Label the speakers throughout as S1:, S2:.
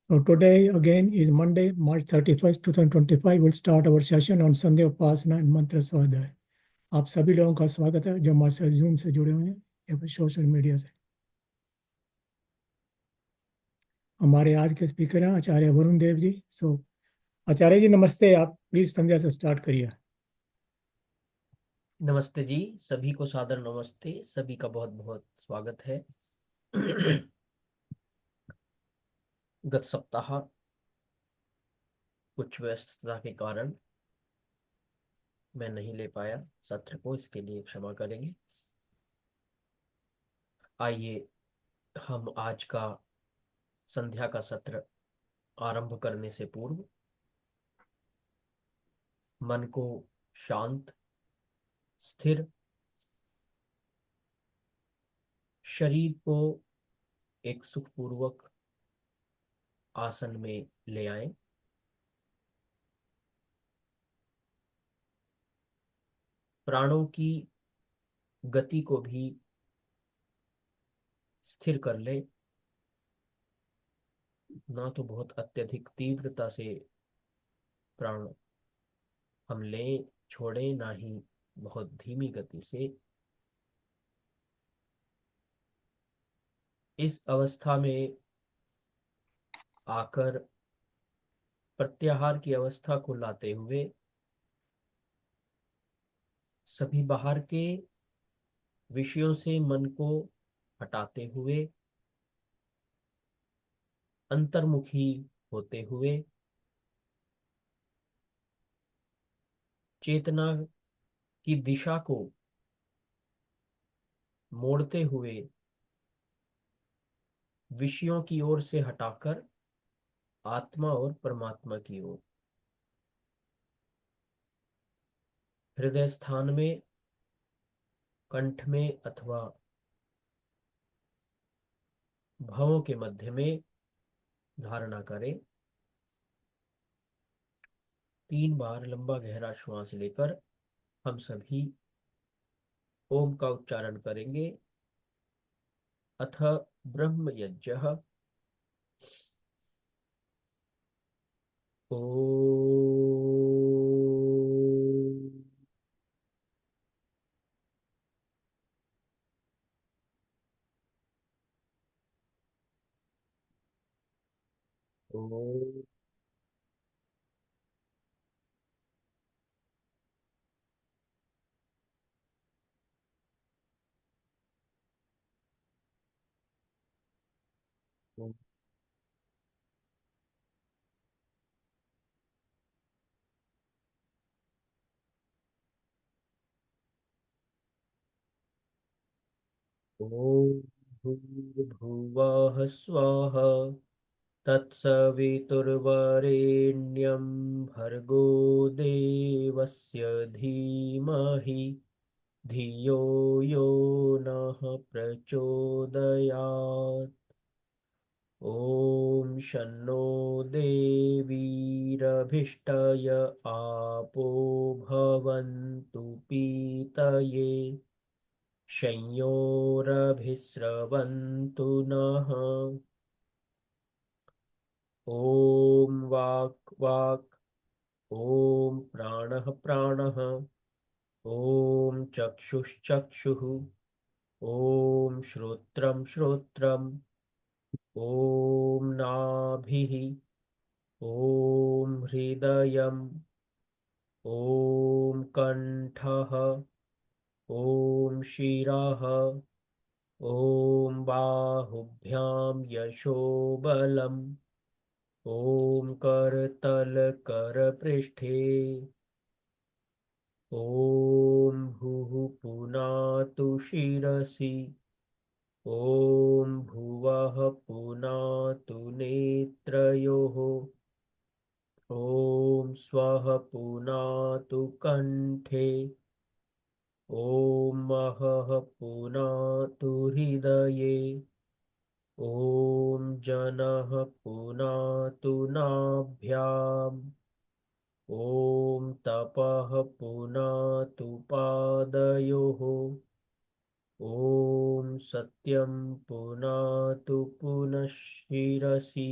S1: So today again is Monday, March 31st, 2025. We'll start our session on Sandhya, Upaasanaa and Mantra Swadhyaya. आप सभी लोगों का स्वागत है जो हमारे साथ जूम से जुड़े हुए हैं या फिर सोशल मीडिया से। हमारे आज के स्पीकर हैं आचार्य वरुण देव जी। सो आचार्य जी नमस्ते, आप प्लीज संध्या से स्टार्ट करिए।
S2: नमस्ते जी, सभी को सादर नमस्ते। सभी का बहुत बहुत स्वागत है। गत सप्ताह कुछ व्यस्तता के कारण मैं नहीं ले पाया सत्र को, इसके लिए क्षमा करेंगे। आइए हम आज का संध्या का सत्र आरंभ करने से पूर्व मन को शांत, स्थिर, शरीर को एक सुखपूर्वक आसन में ले आएं। प्राणों की गति को भी स्थिर कर लें, ना तो बहुत अत्यधिक तीव्रता से प्राण हम लें छोड़ें, ना ही बहुत धीमी गति से। इस अवस्था में आकर प्रत्याहार की अवस्था को लाते हुए सभी बाहर के विषयों से मन को हटाते हुए, अंतर्मुखी होते हुए, चेतना की दिशा को मोड़ते हुए विषयों की ओर से हटाकर आत्मा और परमात्मा की ओर, हृदय स्थान में, कंठ में अथवा भवों के मध्य में धारणा करें। 3 बार लंबा गहरा श्वास लेकर हम सभी ओम का उच्चारण करेंगे। अथ ब्रह्म यज्ञः ओम। ओम भूर्भुवः स्वः तत्सवितुर्वरेण्यं भर्गो देवस्य धीमहि धियो यो नः प्रचोदयात्। ओम शन्नो देवीरभिष्टय आपो भवन्तु पीतये संयोरभिस्रवन्तु नः। ओम वाक् वाक्, ओम प्राणः प्राणः, ओम चक्षुश्चक्षुः, ओम श्रोत्रं श्रोत्रम्, ओम नाभिः, ओम हृदयम्, ओम कंठः, ओम शिरः, ओम बाहुभ्यां यशोबलम्, ओम करतलकरपृष्ठे, ओम भूः पुनातु शिरसि, ओम भुवः पुनातु नेत्रयोः, ओम स्वः पुनातु कंठे, ओम महः पुनातु हृदये, ओम जनः पुनातु नाभ्याम्, ओम तपः पुनातु पादयोः, ओम सत्यं पुनातु पुनः शिरसि,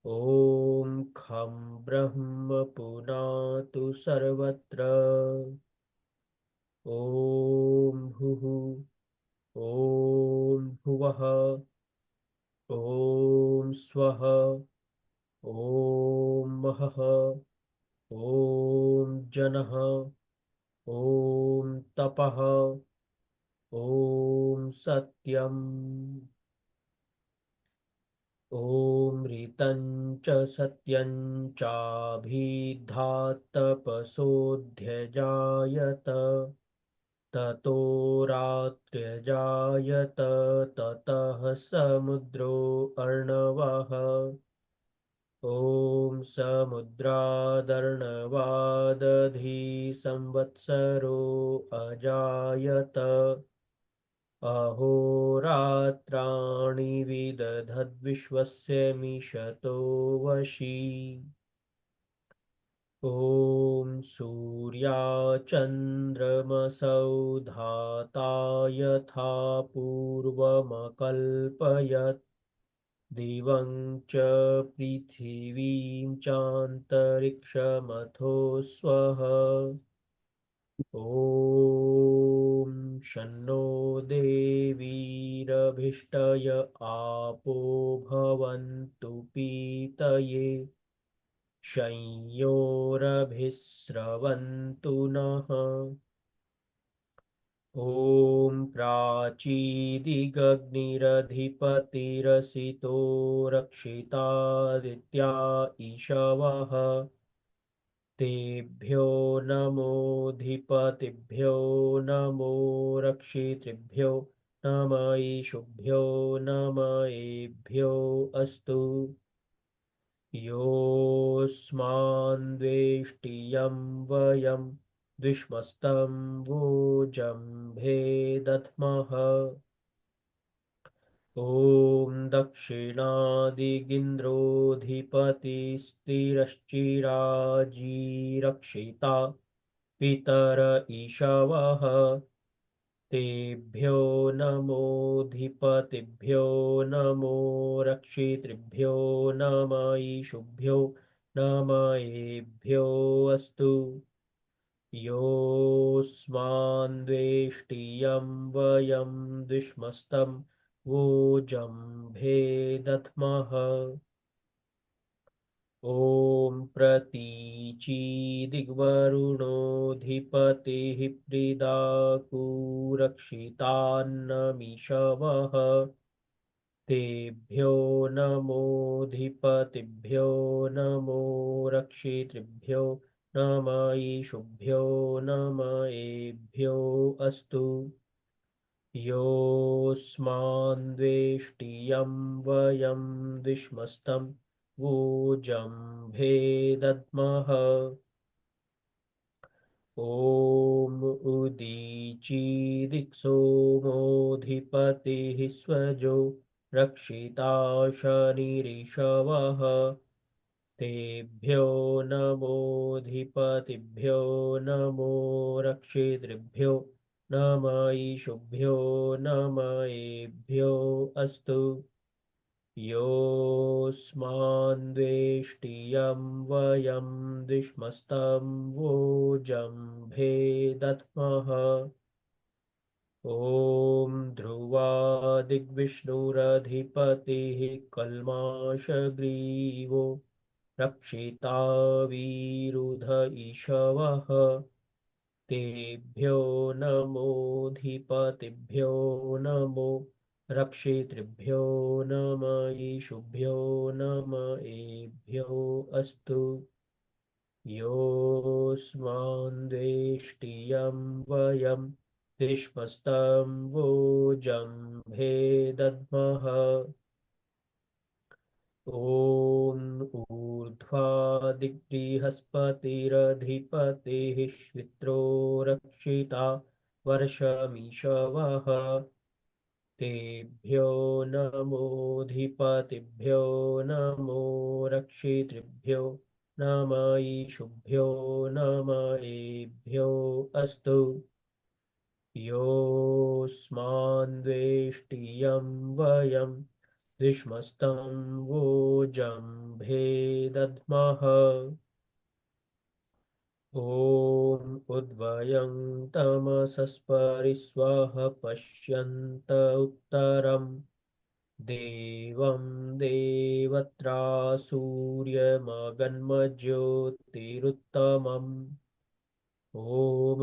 S2: ॐ खं ब्रह्म पुनातु सर्वत्र। ॐ हुः ॐ भुवः ॐ स्वः ॐ महः ॐ जनः ॐ तपः ॐ सत्यम् ॐ ऋतं च सत्यं चाभिधात्तपसोऽध्यजायत ततो रात्र्यजायत ततः समुद्रो अर्णवः ॐ समुद्रादर्णवादधी संवत्सरो अजायत अहोरात्राणि विदधद्विश्वस्य मिषतो वशी ॐ सूर्याचन्द्रमसौ धाता यथा पूर्वमकल्पयत् दिवं च पृथिवीं चान्तरिक्षमथो स्वः ॐ शन्नो देवीरभिष्टय आपो भवन्तु पीतये शंयोरभिस्रवन्तु नः ॐ प्राचीदिगग्निरधिपतिरसितो रक्षितादित्या ईशवः तेभ्यो नमोऽधिपतिभ्यो नमो रक्षितृभ्यो नम ईशुभ्यो नम एभ्यो अस्तु योऽस्मान्द्वेष्टियं वयं द्विष्मस्तं वोजम्भे दध्मः ॐ दक्षिणादिगिन्द्रोऽधिपतिस्थिरश्चिराजीरक्षिता पितर ईशवः तेभ्यो नमोऽधिपतिभ्यो नमो रक्षितृभ्यो नम ईशुभ्यो नम एभ्यो अस्तु योऽस्मान्द्वेष्टियं वयं द्विष्मस्तं वोजम्भे दध्मः ॐ प्रतीचीदिग्वरुणोऽधिपतिः प्रीदाकुरक्षितान्नमिषवः तेभ्यो नमोऽधिपतिभ्यो नमो रक्षितृभ्यो नम ईशुभ्यो नम एभ्यो अस्तु योऽस्मान्द्वेष्टियं वयं द्विष्मस्तं वोजम्भे दद्मः ॐ उदीचीदिक्सोमोऽधिपतिः स्वजो रक्षिता शनिरिषवः तेभ्यो नमोऽधिपतिभ्यो नमो रक्षितृभ्यो नम ईशुभ्यो नम एभ्यो अस्तु योऽस्मान्द्वेष्टियं वयं द्विष्मस्तं वोजम्भे दध्मः ॐ ध्रुवादिग्विष्णुरधिपतिः कल्माषग्रीवो रक्षिता वीरुध ईशवः तेभ्यो नमोऽधिपतिभ्यो नमो रक्षितृभ्यो नम ईशुभ्यो नम एभ्यो अस्तु योऽस्मान्द्वेष्टियं वयं द्विष्मस्तं वोजम्भे दद्मः ॐ ऊर्ध्वादिबृहस्पतिरधिपतिः श्वित्रो रक्षिता वर्षमीशवः तेभ्यो नमोऽधिपतिभ्यो नमो रक्षितृभ्यो नम ईशुभ्यो नम एभ्यो अस्तु योऽस्मान्द्वेष्टियं वयं विश्मस्तं वोजम्भे दद्मः ॐ उद्वयं तमसस्परिस्वः पश्यन्त उत्तरम् देवं देवत्रा सूर्यमगन्मज्योतिरुत्तमम् ॐ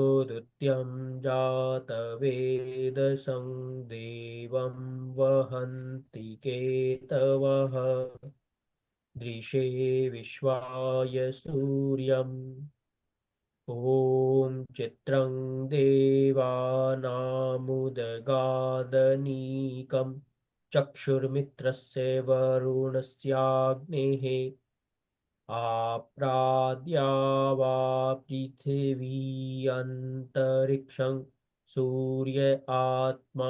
S2: जातवेदसं देवं वहन्ति केतवः दृशे विश्वाय सूर्यम् ॐ चित्रं देवानामुदगादनीकम् चक्षुर्मित्रस्य वरुणस्याग्नेः आप्राद्या वा पृथिवी अन्तरिक्षं सूर्य आत्मा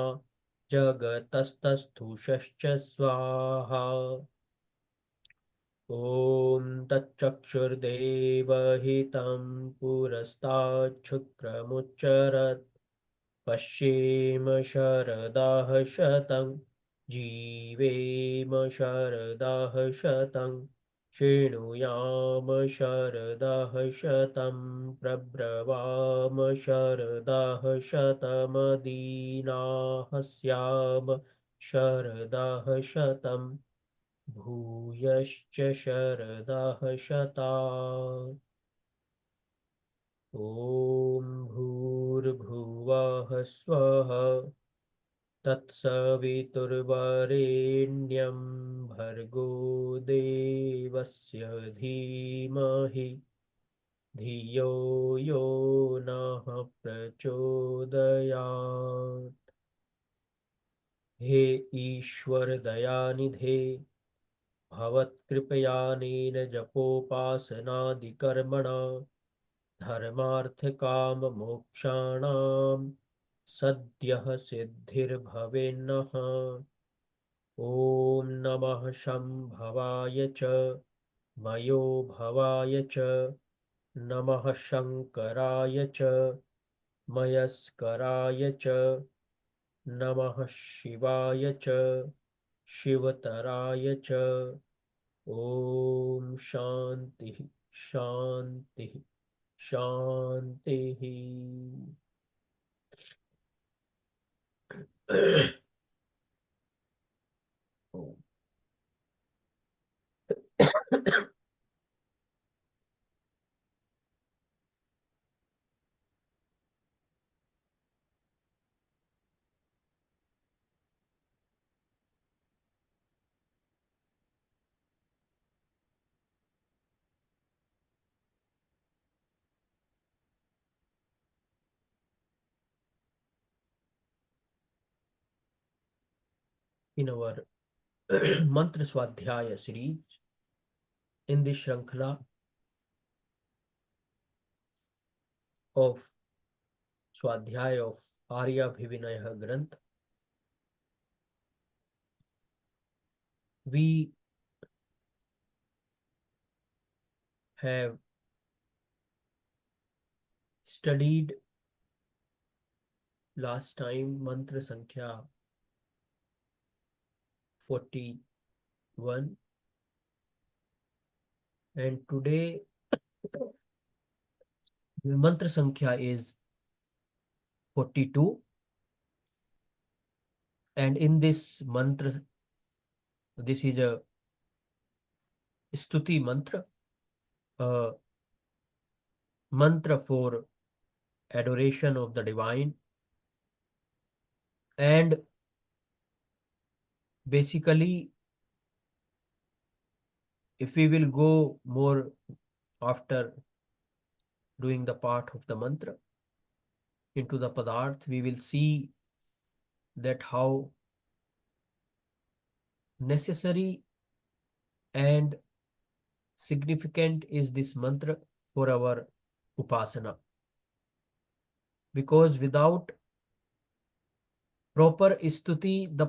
S2: जगतस्तस्थुषश्च स्वाहा ॐ तच्चक्षुर्देवहितं पुरस्ताच्छुक्रमुच्चरत् पश्येम शरदः शतं जीवेम शरदः शतं शृणुयाम शरदः शतं प्रब्रवाम शरदः शतमदीनाः स्याम शरदः शतम् भूयश्च शरदः शतात् ॐ भूर्भुवः स्वः तत्सवितुर्वरेण्यं भर्गो देवस्य धीमहि धियो यो नः प्रचोदयात् हे ईश्वर दयानिधे भवत्कृपयानेन जपोपासनादिकर्मणा धर्मार्थकाममोक्षाणां सद्यः सिद्धिर्भवेन्नः ॐ नमः शम्भवाय च मयो भवाय च नमः शङ्कराय च मयस्कराय च नमः शिवाय च शिवतराय च ॐ शान्तिः शान्तिः शान्तिः In our Mantra Swadhyaya series, in this Shrankhala of Swadhyaya of Aaryabhivinaya Granth, we have studied last time Mantra Sankhya 41, and today the Mantra Sankhya is 42, and in this mantra, this is a Stuti mantra, a mantra for adoration of the divine, and basically if we will go more after doing the part of the mantra into the padarth, we will see that how necessary and significant is this mantra for our upasana, because without proper stuti, the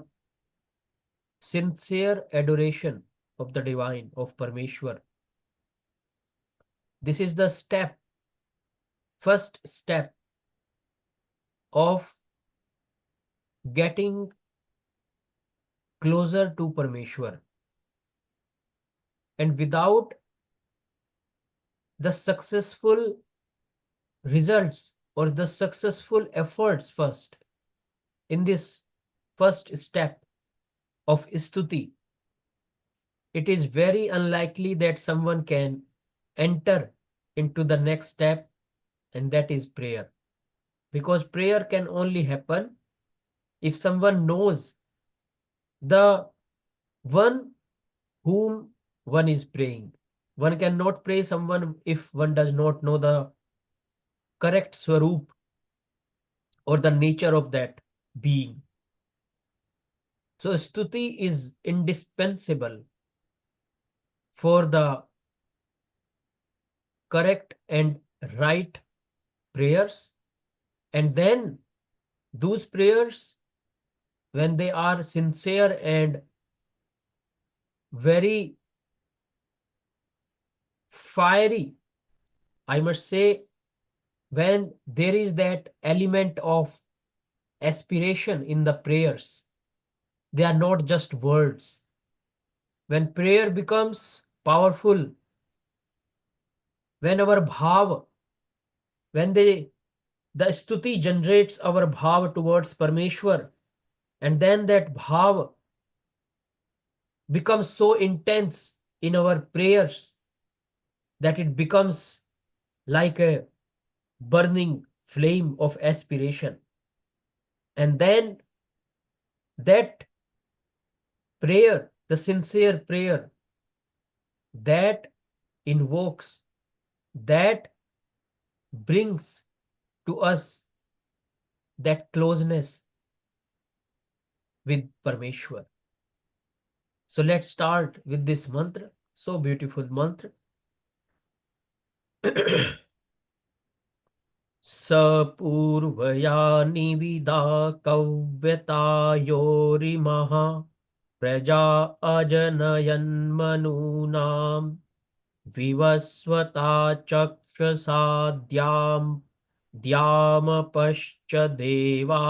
S2: sincere adoration of the divine, of Parmeshwar, this is the step, first step of getting closer to Parmeshwar. And without the successful results or the successful efforts first in this first step of stuti, it is very unlikely that someone can enter into the next step, and that is prayer. Because prayer can only happen if someone knows the one whom one is praying. One cannot pray someone if one does not know the correct swaroop or the nature of that being. So stuti is indispensable for the correct and right prayers. And then those prayers, when they are sincere and very fiery, I must say, when there is that element of aspiration in the prayers, they are not just words. When prayer becomes powerful, when our bhav, when the stuti generates our bhav towards Parmeshwar, and then that bhav becomes so intense in our prayers that it becomes like a burning flame of aspiration. And then that prayer, the sincere prayer, that invokes, that brings to us that closeness with Parmeshwar. So let's start with this mantra, so beautiful mantra. पूर्वया निविदा कव्यतायोरिमाः प्रजा अजनयन्मनूनां विवस्वता चक्षसा द्यामपश्च देवा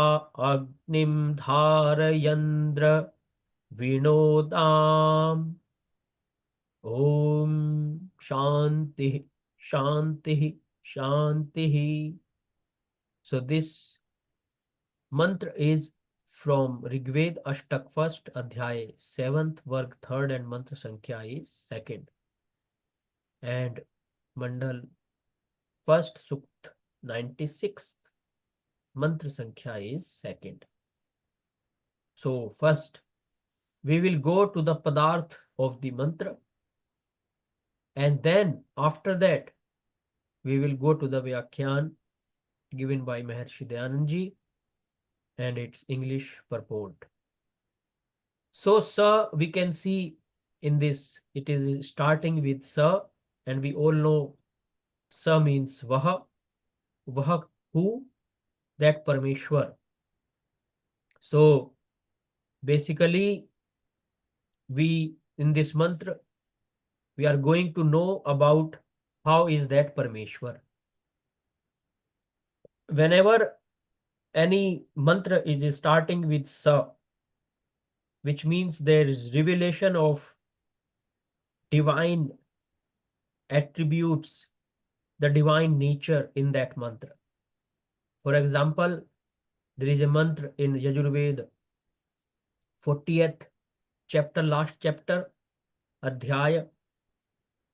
S2: अग्निं धारयन्द्रविणोदाम्। ॐ शान्तिः शान्तिः शान्तिः. So this mantra is from Rigveda Ashtak 1st Adhyaya 7th Varg 3rd and mantra sankhya is 2nd, and Mandal 1st Sukt 96th mantra sankhya is 2nd. So first we will go to the padarth of the mantra, and then after that we will go to the Vyakhyan given by Maharshi Dayanand Ji and its English purport. So Sa, we can see in this, it is starting with Sa, and we all know Sa means Vaha. Vaha who? That Parmeshwar. So basically we, in this mantra, we are going to know about how is that Parmeshwar. Whenever any mantra is starting with Sa, which means there is revelation of divine attributes, the divine nature in that mantra. For example, there is a mantra in Yajurveda, 40th chapter, last chapter, Adhyaya,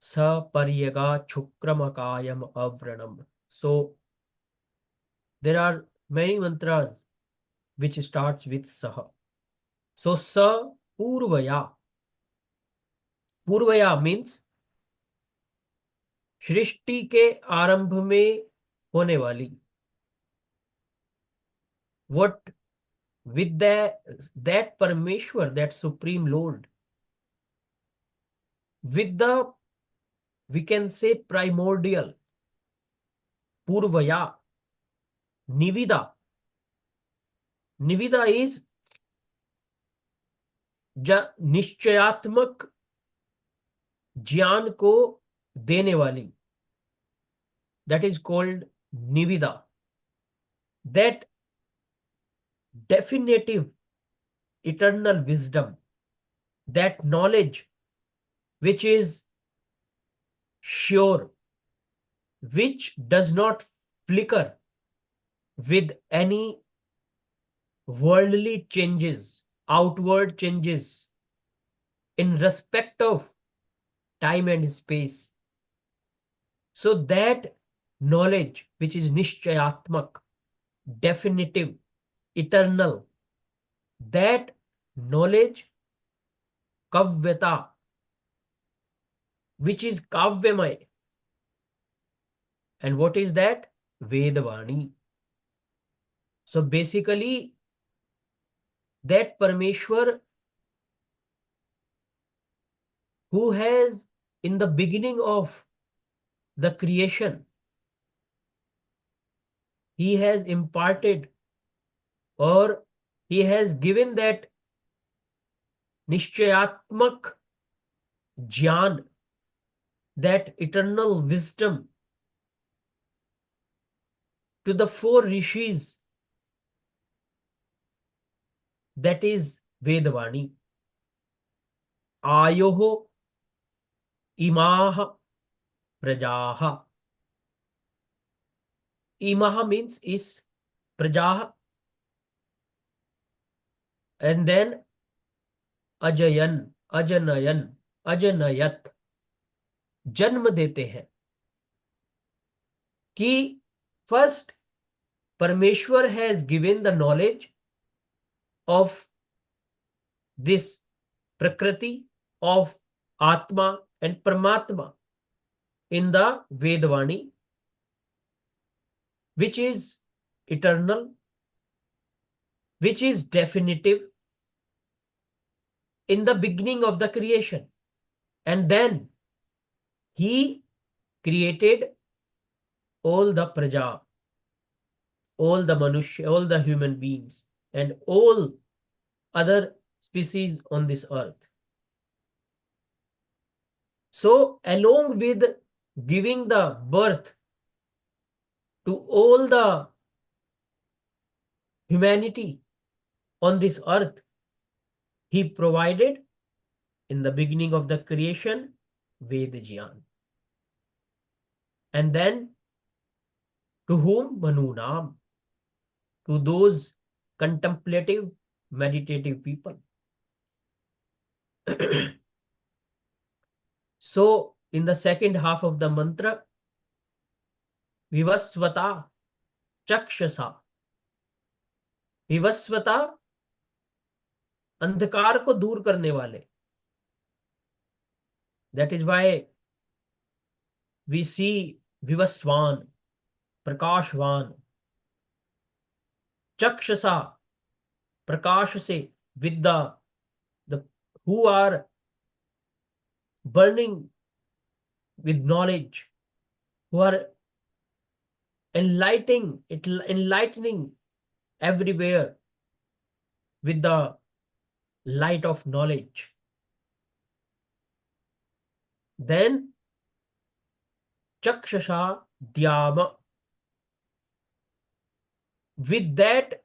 S2: Sa Paryaga Chukramakayam Avranam. So there are many mantras which starts with Saha. So Sa Purvaya. Purvaya means सृष्टि के आरंभ में होने वाली. What with that Parmeshwar, that Supreme Lord, with the, we can say, primordial Purvaya, Nivida. Nivida is निश्चयात्मक ज्ञान को देने वाली. That is called Nivida. That definitive eternal wisdom that knowledge which is sure, which does not flicker with any worldly changes, outward changes in respect of time and space. So that knowledge which is nishchayatmak, definitive, eternal, that knowledge kavyata, which is kavyamay. And what is that? Vedavani. So basically, that Parmeshwar who has in the beginning of the creation, he has imparted or he has given that nishchayatmak jnana, that eternal wisdom to the four rishis, that is Vedavani. Ayoho imaha prajaha. Imaha means is, prajaha, and then ajayan, ajanayan, ajanayat, जन्म देते हैं. कि first Parmeshwar has given the knowledge of this Prakriti, of Atma and Paramatma in the Vedavani, which is eternal, which is definitive in the beginning of the creation. And then he created all the praja, all the manushya, all the human beings, and all other species on this earth. So, along with giving the birth to all the humanity on this earth, he provided in the beginning of the creation Veda Jnana. And then to whom? Manunam. To those contemplative, meditative people. So, in the second half of the mantra, Vivasvata, CHAKSHASAA. Vivasvata, अंधकार को दूर करने वाले. That is why we see Vivasvan, Prakashvan. Chakshasa, Prakash se, with the who are burning with knowledge, who are enlightening everywhere with the light of knowledge. Then Chakshasa Dhyama, with that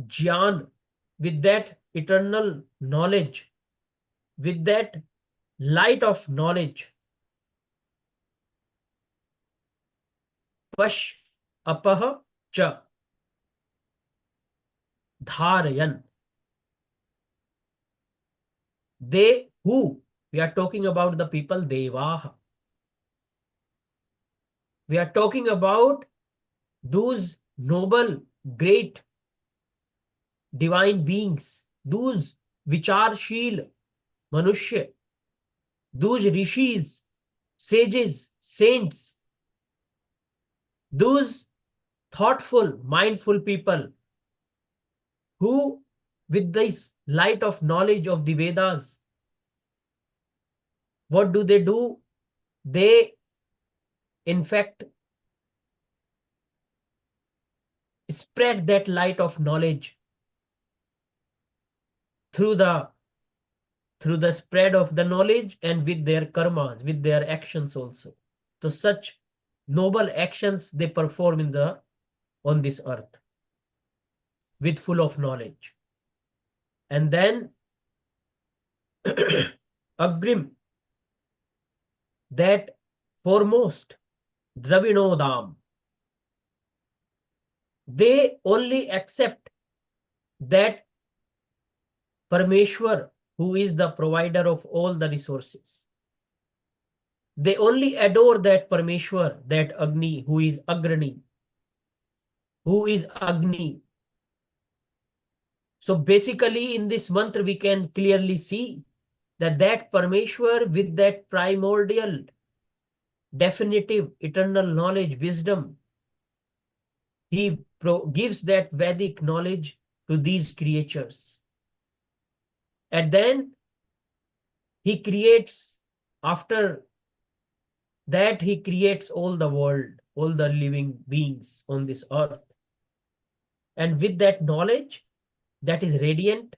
S2: jnana, with that eternal knowledge, with that light of knowledge, pash apah cha dharayan. They who, we are talking about the people DEVAA. We are talking about those noble, great, divine beings, those vicharshil manushya, those rishis, sages, saints, those thoughtful, mindful people who, with this light of knowledge of the Vedas, what do? They, in fact, spread that light of knowledge through the spread of the knowledge and with their karmas, with their actions also. So such noble actions they perform on this earth with full of knowledge. And then Agrim, that foremost, Dravinodam, they only accept that Parameshwar, who is the provider of all the resources. They only adore that Parameshwar, that Agni, who is Agrani, who is Agni. So basically in this mantra we can clearly see that Parameshwar with that primordial, definitive, eternal knowledge, wisdom, he gives that Vedic knowledge to these creatures. And then he creates, after that he creates all the world, all the living beings on this earth. And with that knowledge that is radiant,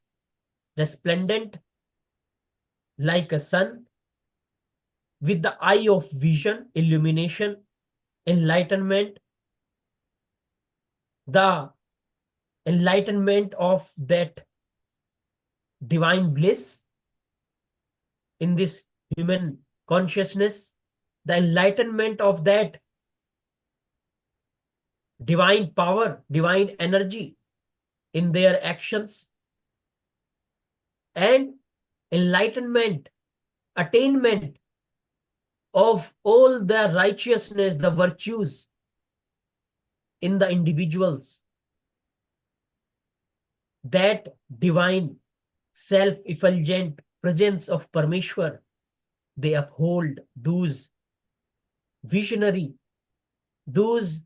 S2: resplendent, like a sun, with the eye of vision, illumination, enlightenment, the enlightenment of that divine bliss in this human consciousness, the enlightenment of that divine power, divine energy in their actions, and enlightenment, attainment of all the righteousness, the virtues in the individuals. That divine self-effulgent presence of Parameshwar, they uphold those visionary, those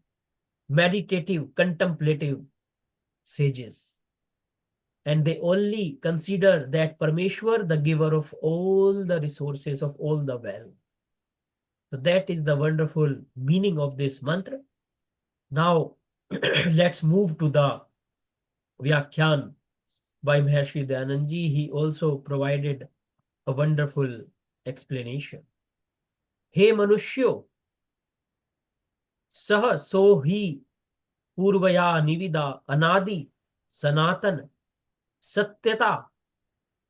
S2: meditative, contemplative sages. And they only consider that Parameshwar, the giver of all the resources, of all the wealth. So that is the wonderful meaning of this mantra. Now, let's move to the Vyakhyan by Maharshi Dayanand Ji. He also provided a wonderful explanation. He Manushyo, Sah so hi Purvaya Nivida Anadi Sanatan Satyata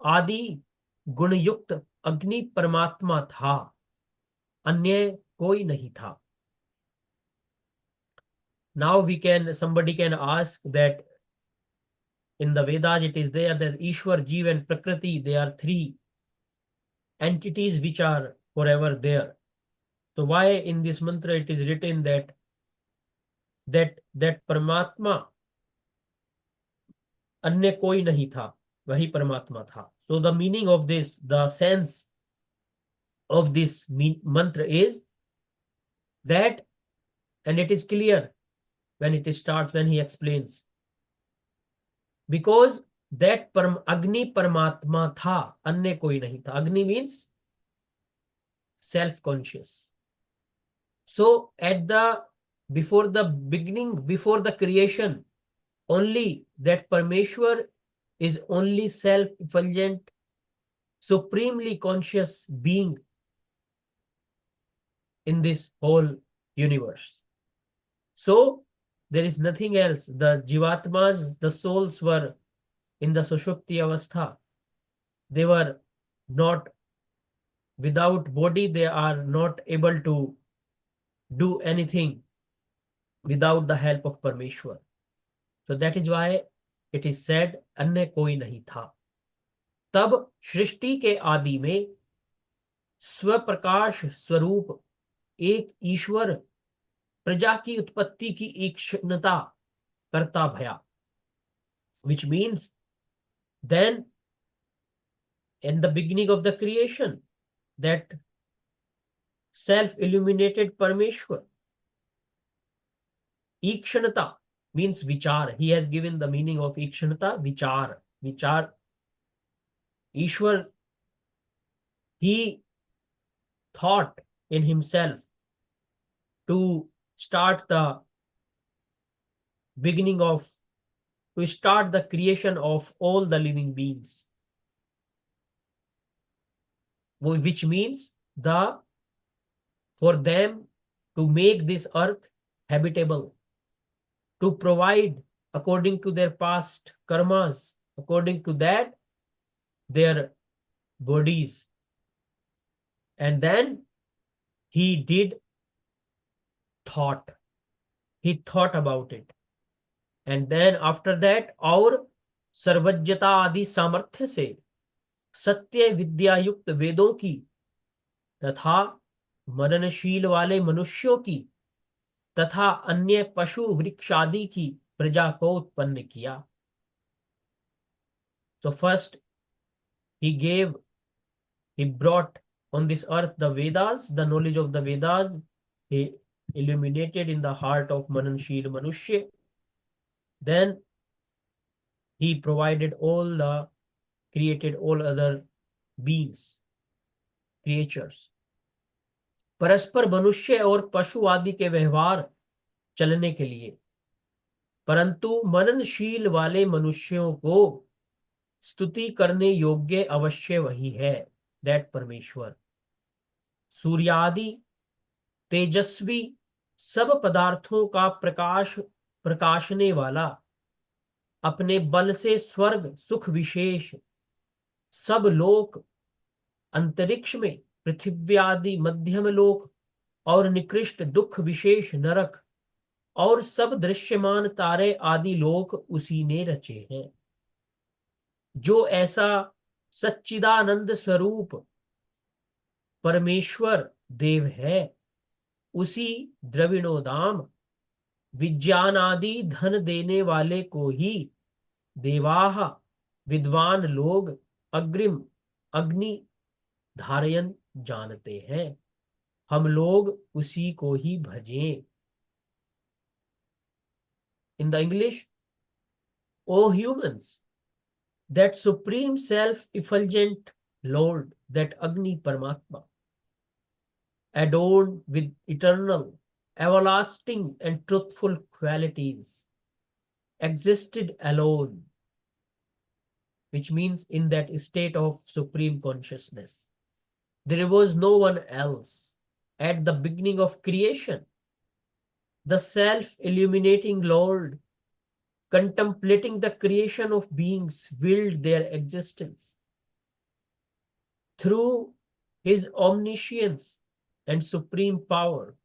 S2: Adi Gunayukt Agni Paramatma tha, अन्य कोई नहीं था. Now somebody can ask that in the Vedas it is there that Ishwar, Jeev and Prakriti, they are three entities which are forever there. So why in this mantra it is written that Paramatma अन्य कोई नहीं था, वही परमात्मा था. So the meaning of this, the sense of this mantra is that, and it is clear when it starts, when he explains, because that Agni Paramatma tha, अन्य कोई नहीं था. Agni means self-conscious. So before the beginning, before the creation, only that Parameshwar is only self-effulgent, supremely conscious being in this whole universe. So there is nothing else. The Jivatmas, the souls, were in the Sushupti Avastha. They were not without body, they are not able to do anything without the help of Parameshwar. So that is why it is said, अन्य कोई नहीं था. तब सृष्टि के आदि में स्वप्रकाश स्वरूप एक ईश्वर प्रजा की उत्पत्ति की ईक्षणता करता भया, which means then in the beginning of the creation, that self-illuminated Parameshwar, Ikshanata means vichar. He has given the meaning of Ikshanata, vichar. Vichar. Ishwar, he thought in himself to start the creation of all the living beings, which means for them to make this earth habitable, to provide according to their past karmas, according to that their bodies. And then he did thought. He thought about it. And then after that, और सर्वज्ञता आदि सामर्थ्य से सत्य विद्या युक्त वेदों की तथा मननशील वाले मनुष्यों की तथा अन्य पशु वृक्ष आदि की प्रजा को उत्पन्न किया. So first he brought on this earth the Vedas, the knowledge of the Vedas. He illuminated in the heart of Mananshil Manushya. Then he created all other beings, creatures. परस्पर मनुष्य और पशु आदि के व्यवहार चलने के लिए, परंतु मननशील वाले मनुष्यों को स्तुति करने योग्य अवश्य वही है, दैट परमेश्वर. सूर्यादि तेजस्वी सब पदार्थों का प्रकाशने वाला, अपने बल से स्वर्ग सुख विशेष सब लोक, अंतरिक्ष में पृथ्वी आदि मध्यम लोक और निकृष्ट दुख विशेष नरक और सब दृश्यमान तारे आदि लोक उसी ने रचे हैं. जो ऐसा सच्चिदानंद स्वरूप परमेश्वर देव है, उसी द्रविणोदाम विज्ञान आदि धन देने वाले को ही देवाः विद्वान लोग अग्नि धारयन जानते हैं. हम लोग उसी को ही भजें. In the English, O humans, that supreme self-effulgent Lord, that Agni Paramatma, adorned with eternal, everlasting and truthful qualities, existed alone, which means in that state of supreme consciousness. There was no one else. At the beginning of creation, the self-illuminating Lord, contemplating the creation of beings, willed their existence. Through his omniscience and supreme power,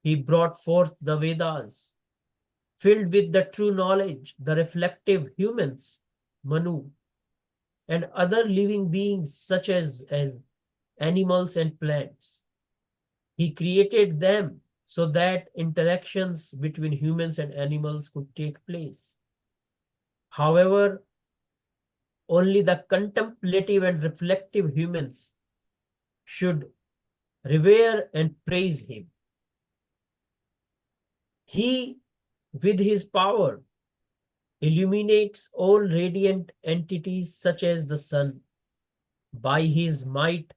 S2: he brought forth the Vedas, filled with the true knowledge, the reflective humans, Manu, and other living beings such as animals and plants. He created them so that interactions between humans and animals could take place. However, only the contemplative and reflective humans should revere and praise him. He, with his power, illuminates all radiant entities such as the sun. By his might,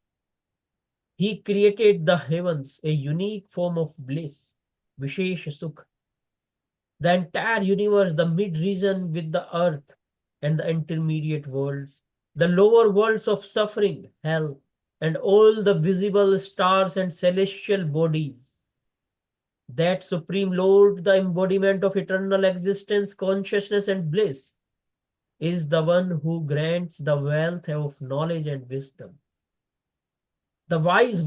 S2: he created the heavens, a unique form of bliss, Vishesh Sukh. The entire universe, the mid-region with the earth and the intermediate worlds, the lower worlds of suffering, hell, and all the visible stars and celestial bodies. That Supreme Lord, the embodiment of eternal existence, consciousness, and bliss, is the one who grants the wealth of knowledge and wisdom. The wise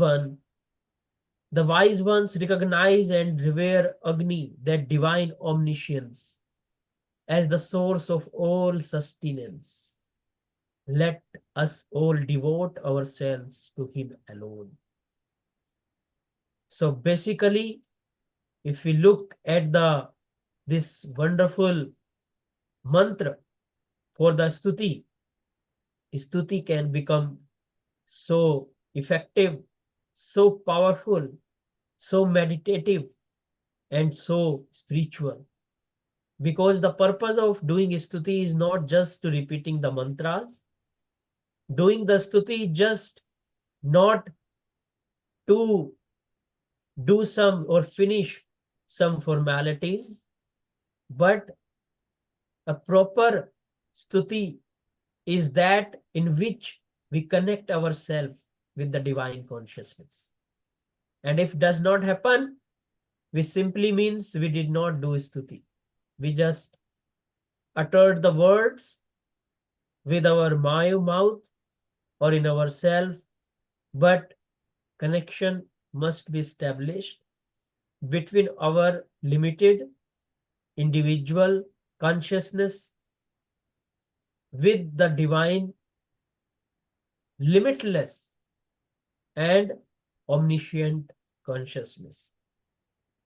S2: ones recognize and revere Agni, that divine omniscience, as the source of all sustenance. Let us all devote ourselves to him alone. So basically, if we look at this wonderful mantra for the stuti can become so effective, so powerful, so meditative, and so spiritual. Because the purpose of doing stuti is not just to repeating the mantras. Doing the stuti is just not to do some or finish some formalities, but a proper stuti is that in which we connect ourselves with the divine consciousness. And if does not happen, which simply means we did not do stuti. We just uttered the words with our mouth, or in ourselves, but connection must be established between our limited individual consciousness with the divine, limitless, and omniscient consciousness.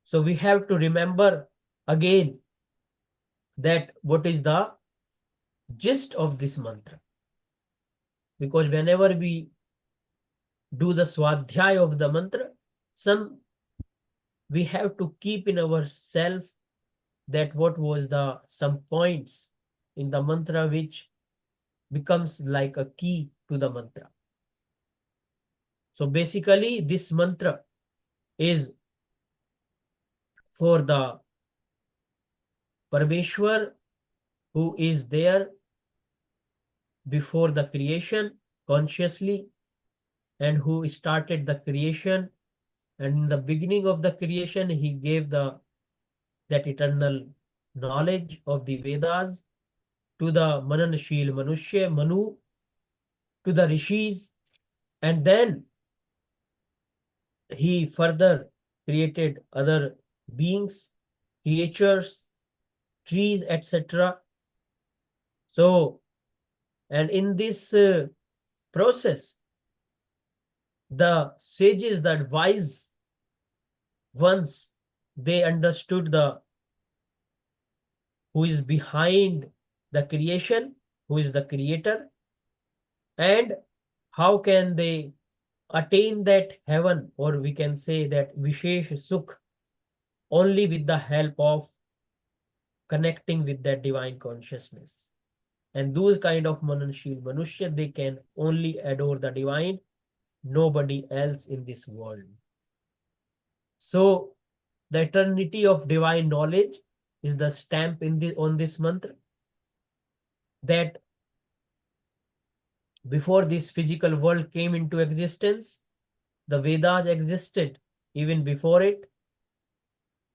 S2: So we have to remember again that what is the gist of this mantra. Because whenever we do the Swadhyaya of the mantra, we have to keep in ourselves that what was some points in the mantra which becomes like a key to the mantra. So basically this mantra is for the Parameshwar who is there before the creation consciously, and who started the creation, and in the beginning of the creation he gave that eternal knowledge of the Vedas to the Mananashil Manushya, Manu, to the Rishis, and then he further created other beings, creatures, trees, etc. So, and in this process, the sages, the wise ones, they understood who is behind the creation, who is the creator, and how can they attain that heaven, or we can say that Vishesh Sukh, only with the help of connecting with that divine consciousness. And those kind of Mananashil Manushya, they can only adore the divine, nobody else in this world. So the eternity of divine knowledge is the stamp on this mantra, that before this physical world came into existence, the Vedas existed even before it.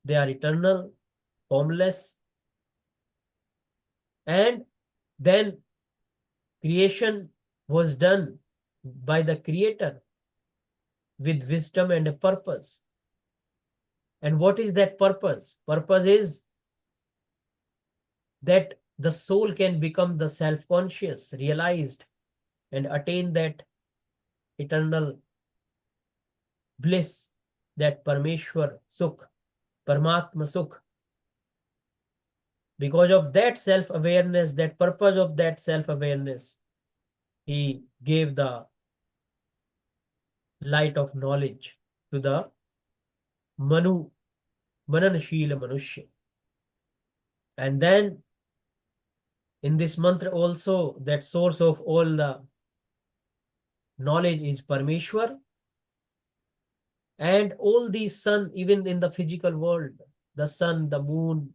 S2: They are eternal, formless, and then creation was done by the Creator with wisdom and a purpose. And what is that purpose? Purpose is that the soul can become the self-conscious, realized, and attain that eternal bliss, that Parameshwar Sukh, Paramatma Sukh. Because of that self-awareness, that purpose of that self-awareness, he gave the light of knowledge to the Mananashila Manushya. And then in this mantra also, that source of all the knowledge is Parameshwar. And all these sun, even in the physical world, the sun, the moon,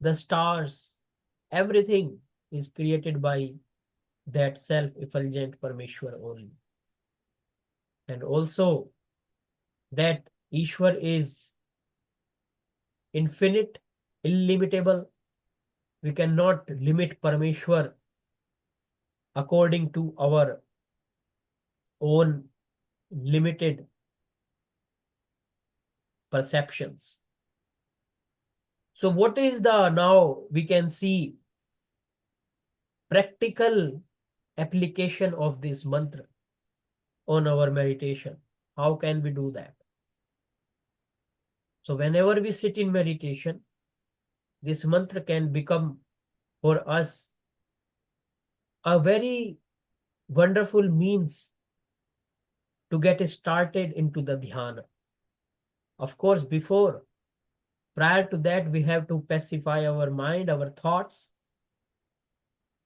S2: the stars, everything is created by that self-effulgent Parameshwar only. And also that Ishwar is infinite, illimitable. We cannot limit Parameshwar according to our own limited perceptions. So what is now we can see practical application of this mantra on our meditation. How can we do that? So whenever we sit in meditation, this mantra can become for us a very wonderful means to get started into the dhyana. Of course, prior to that, we have to pacify our mind, our thoughts,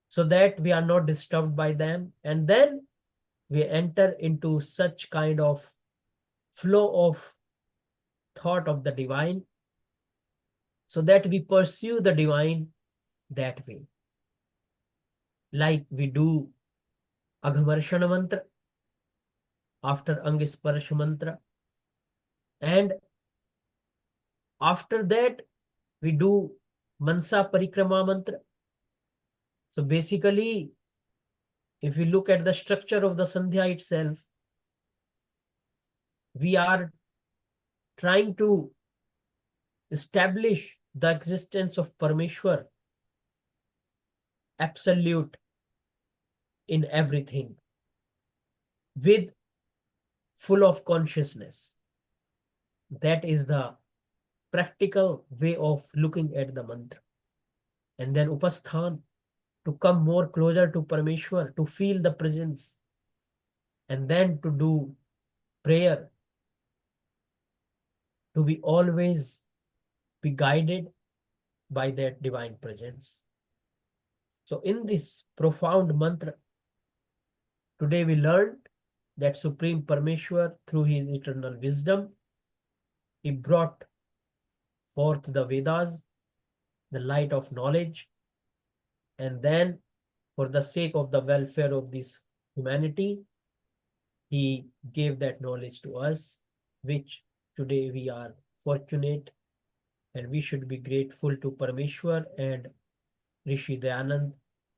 S2: so that we are not disturbed by them. And then we enter into such kind of flow of thought of the divine, so that we pursue the divine that way. Like we do Aghamarshana mantra, after Angisparsh mantra, and after that we do Mansa Parikrama mantra. So basically if we look at the structure of the Sandhya itself, we are trying to establish the existence of Parmeshwar, absolute in everything, with full of consciousness. That is the practical way of looking at the mantra. And then Upasthan, to come more closer to Parmeshwar, to feel the presence, and then to do prayer, to be always be guided by that divine presence. So in this profound mantra, today we learned that Supreme Parmeshwar, through his eternal wisdom, he brought forth the Vedas, the light of knowledge, and then for the sake of the welfare of this humanity, he gave that knowledge to us, which today we are fortunate, and we should be grateful to Parmeshwar and Rishi Dayanand,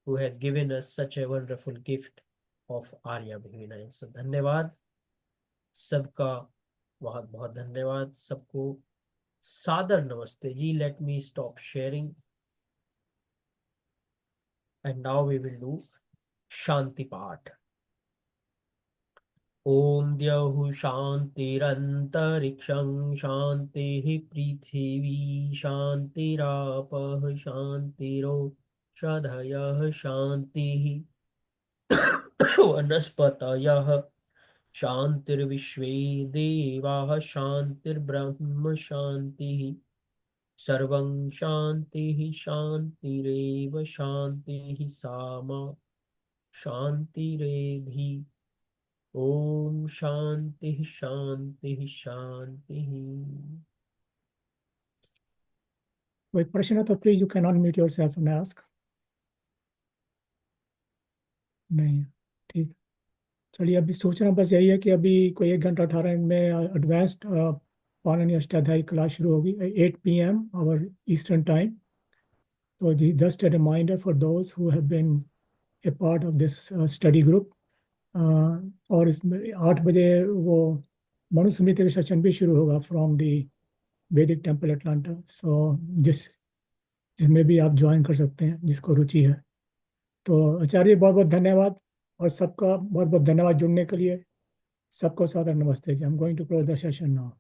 S2: who has given us such a wonderful gift of Aaryabhivinaya. So धन्यवाद सबका, बहुत बहुत धन्यवाद सबको, सादर नमस्ते जी. Let me stop sharing, and now we will do Shanti Path. Om Dyahu Shantirantarikshaṁ Shantihi Prithivi Shantirapah Shantiro Swadhyaya Shantihi Vanaspatayah Shantirvishve Devah Shantirbrahma Shantihi Sarvam Shantihi Shantireva Shantihi Sama Shantiredhi. Om Shanti Shanti Shanti.
S1: कोई प्रश्न तो please you can unmute yourself and ask. नहीं, ठीक. चलिए, अभी सोचना बस यही है कि अभी कोई 1 घंटा 18 मिनट में एडवांस्ड पाणिनि अष्टाध्यायी क्लास शुरू होगी 8 PM आवर ईस्टर्न टाइम. तो just a reminder for those who have been a part of this study group. और 8 बजे वो मनुस्मृति का सेशन भी शुरू होगा फ्रॉम दी वैदिक टेम्पल एटलांटा. सो जिसमें भी आप ज्वाइन कर सकते हैं जिसको रुचि है. तो आचार्य बहुत बहुत धन्यवाद, और सबका बहुत बहुत धन्यवाद जुड़ने के लिए. सबको सादर नमस्ते जी. I am going to close the session now.